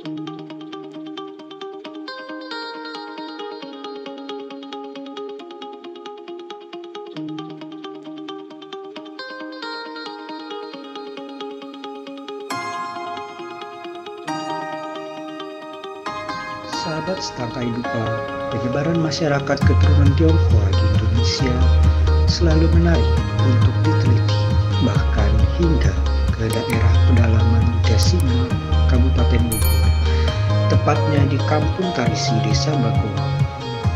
Sahabat Setangkai Dupa, penyebaran masyarakat keturunan Tionghoa di Indonesia selalu menarik untuk diteliti, bahkan hingga ke daerah pedalaman Jasima, Kabupaten Bogor. Tepatnya di Kampung Tarisi, Desa Bagoa,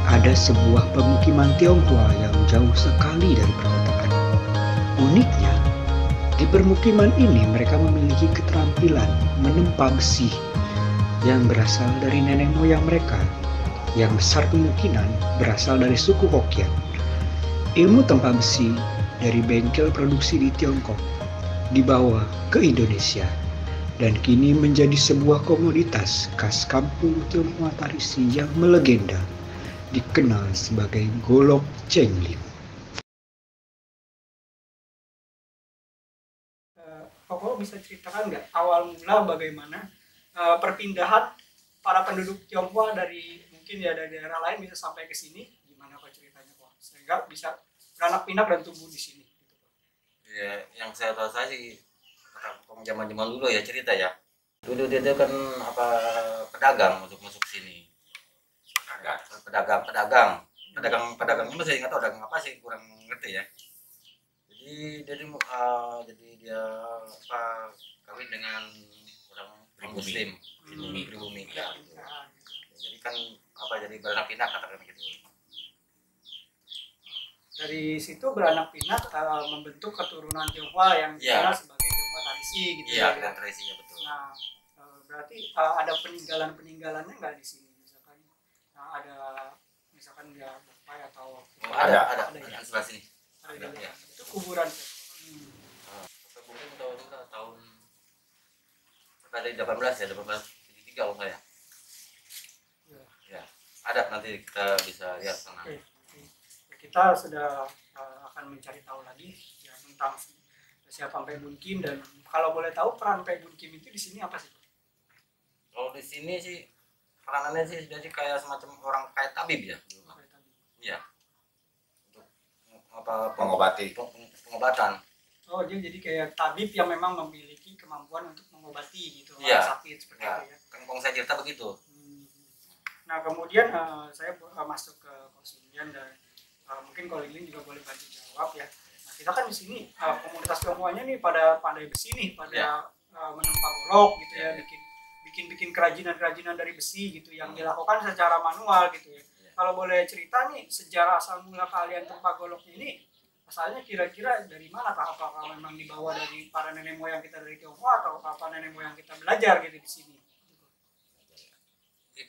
ada sebuah pemukiman Tionghoa yang jauh sekali dari perkotaan. Uniknya, di permukiman ini mereka memiliki keterampilan menempa besi yang berasal dari nenek moyang mereka, yang besar kemungkinan berasal dari suku Hokkien. Ilmu tempa besi dari bengkel produksi di Tiongkok dibawa ke Indonesia dan kini menjadi sebuah komoditas khas kampung Tionghoa Tarisi yang melegenda, dikenal sebagai golok cenglim. Koko bisa ceritakan nggak awal mula bagaimana perpindahan para penduduk Tionghoa dari mungkin ya dari daerah lain bisa sampai ke sini, gimana Pak ceritanya Pak, sehingga bisa beranak pinak dan tumbuh di sini gitu, Pak? Ya, yang saya tahu saya sih zaman dulu ya cerita ya. Dulu dia kan pedagang masuk sini. Pedagang ini saya nggak tahu dagang apa sih, kurang ngerti ya. Jadi dia kawin dengan orang Muslim, pribumi ya. Jadi kan jadi beranak pinak katakan gitu. Dari situ beranak pinak membentuk keturunan Tionghoa yang dikenal sebagai Tionghoa Tarisi gitu ya. Iya, tradisinya betul. Nah, berarti ada peninggalannya nggak di sini, misalkan ada misalkan dia bapak atau ada sebelah sini. Ada ya. Itu kuburan. Mungkin tahun dari 18 kalau saya. Ya, ada, nanti kita bisa lihat sana. Oke. Kita sudah akan mencari tahu lagi ya tentang siapa Mpe Bun Kim, dan kalau boleh tahu peran Mpe Bun Kim itu di sini apa sih? Kalau di sini sih peranannya sih jadi kayak semacam orang kayak tabib ya. Iya. Untuk pengobatan. Oh, dia jadi kayak tabib yang memang memiliki kemampuan untuk mengobati gitu orang sakit seperti itu ya. Kan saya cerita begitu. Nah, kemudian saya masuk ke Kosinian dan mungkin Ko Lilin juga boleh bantu jawab ya. Nah, kita kan di sini komunitas Tionghoanya nih pada pandai besi nih, pada menempa golok gitu ya, bikin kerajinan dari besi gitu yang dilakukan secara manual gitu ya. Kalau boleh cerita nih sejarah asal mula kalian tempa goloknya ini, asalnya kira-kira dari mana Kak? Apakah memang dibawa dari para nenek moyang kita dari Tionghoa atau apa nenek moyang kita belajar gitu di sini?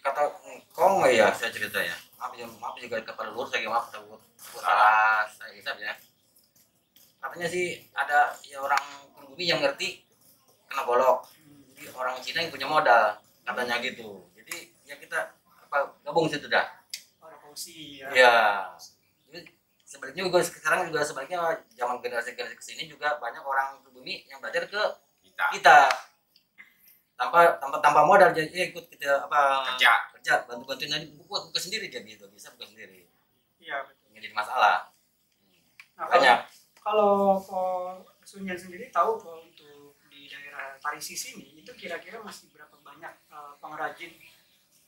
Kata Kong ya saya cerita ya. Maaf juga kepada luar saya salah saya hisap ya. Katanya sih ada ya orang pribumi yang ngerti kena golok. Jadi orang Cina yang punya modal katanya gitu. Jadi ya kita gabung situ dah. Para fungsi ya. Ya. Sebaliknya juga sekarang juga sebaliknya zaman generasi kesini juga banyak orang pribumi yang belajar ke kita tanpa modal, jadi ikut kita kerja bantuin aja buka sendiri, dia gitu bisa buka sendiri. Iya betul. Ini jadi masalah. Nah, banyak. Kalau Sunyan sendiri tahu kalau untuk di daerah Tarisi sini itu kira-kira masih berapa banyak pengrajin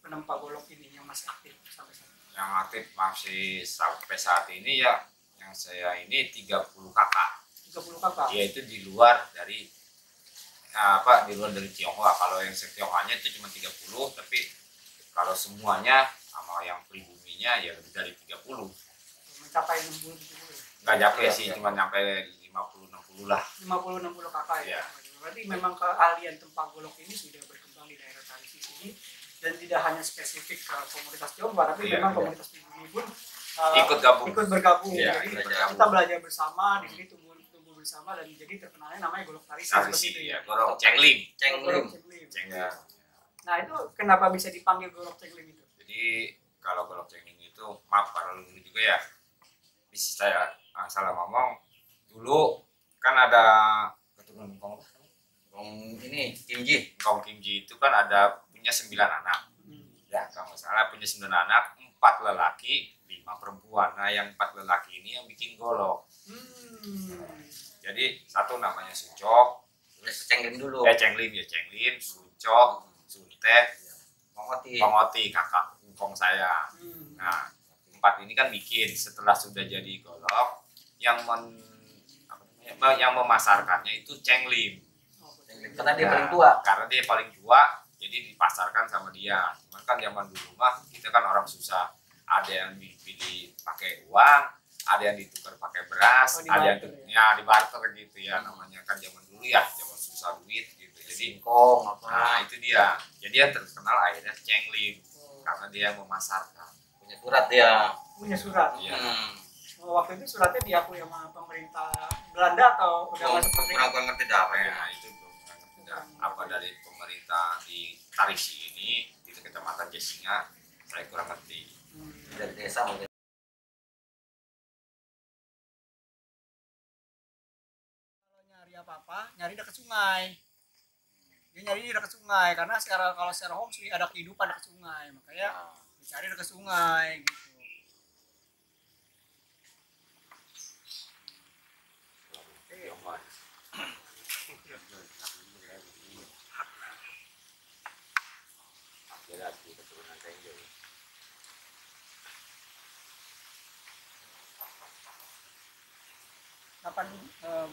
penempa golok ini yang masih aktif sampai saat ini? Yang aktif masih sampai saat ini ya, yang saya ini 30 kakak. 30 kakak? Dia itu di luar dari Tionghoa. Kalau yang se-Tionghoanya itu cuma 30, tapi kalau semuanya sama yang pribuminya ya lebih dari 30. Mencapai 60-70? Nggak nyampe sih, cuma nyampe 50-60 lah. 50-60 kakak ya? Berarti memang keahlian tempa golok ini sudah berkembang di daerah Tarisi sini, dan tidak hanya spesifik ke komunitas Tionghoa, tapi memang komunitas pribumi pun ikut bergabung. Jadi kita belajar bersama di sini, tumbuh bersama, dan jadi terkenalnya namanya golok Tarisi seperti itu ya. Golok cenglim. Nah, itu kenapa bisa dipanggil golok cenglim itu? Jadi kalau golok cenglim itu, maaf kalau dulu juga ya, bisa saya salah ngomong. Dulu kan ada keturunan Kong Kimji itu kan ada punya 9 anak. Hmm. Ya kalau nggak salah punya 9 anak, 4 lelaki, 5 perempuan. Nah yang 4 lelaki ini yang bikin golok. Jadi satu namanya Sucok, Cenglin dulu. Cenglin, Sucok, Sunteh, Mongoti, kakak ngkong saya. Nah 4 ini kan bikin setelah sudah jadi golok, yang memasarkannya itu Cenglin. Karena dia Nah, paling tua. Karena dia paling tua, jadi dipasarkan sama dia. Cuman kan zaman dulu mah kita kan orang susah. Ada yang dipilih pakai uang, ada yang ditukar pakai beras, ada yang dibarter gitu ya. Namanya kan zaman dulu ya, zaman susah duit gitu. Jadi Singkong apa. nah itu dia. Jadi yang terkenal akhirnya Cenglin karena dia yang memasarkan. Punya surat dia. Punya surat. Iya. Waktu itu suratnya diakui sama pemerintah Belanda atau udah masuk Kurang ngerti dah apa ya. Nah itu belum pernah ngerti dah. Apa dari pemerintah di Tarisi ini di kecamatan Jesinga, saya kurang ngerti. Dari desa mungkin. Kalau nyari apa-apa, nyari dekat sungai. Dia nyari dekat sungai karena kalau secara homestay ada kehidupan dekat sungai, makanya dicari dekat sungai gitu. Kapan belum.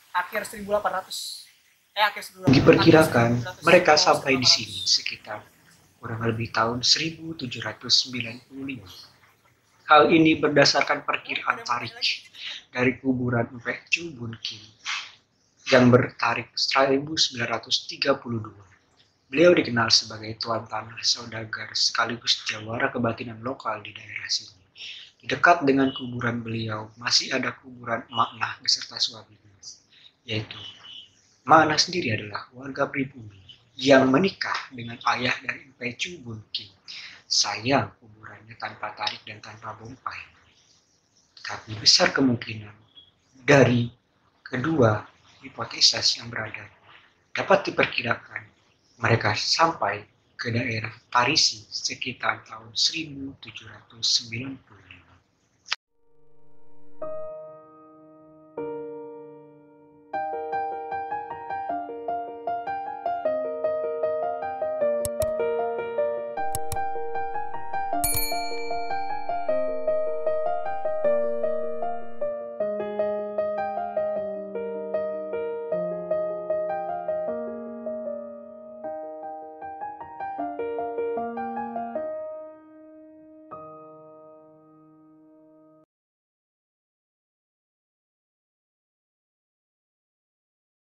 Akhir 1800. Akhir 1800. Diperkirakan mereka sampai di sini sekitar kurang lebih tahun 1795. Hal ini berdasarkan perkiraan tarik dari kuburan Mpecu Bunkin yang bertarik 1932. Beliau dikenal sebagai tuan tanah, saudagar, sekaligus jawara kebatinan lokal di daerah sini. Di dekat dengan kuburan beliau masih ada kuburan Mak Nah beserta suaminya, yaitu Mak Nah sendiri adalah warga pribumi yang menikah dengan ayah dari Mpecu Bunkin. Sayang kuburannya tanpa tarik dan tanpa bongkai. Tapi besar kemungkinan dari kedua hipotesis yang berada dapat diperkirakan mereka sampai ke daerah Tarisi sekitar tahun 1790.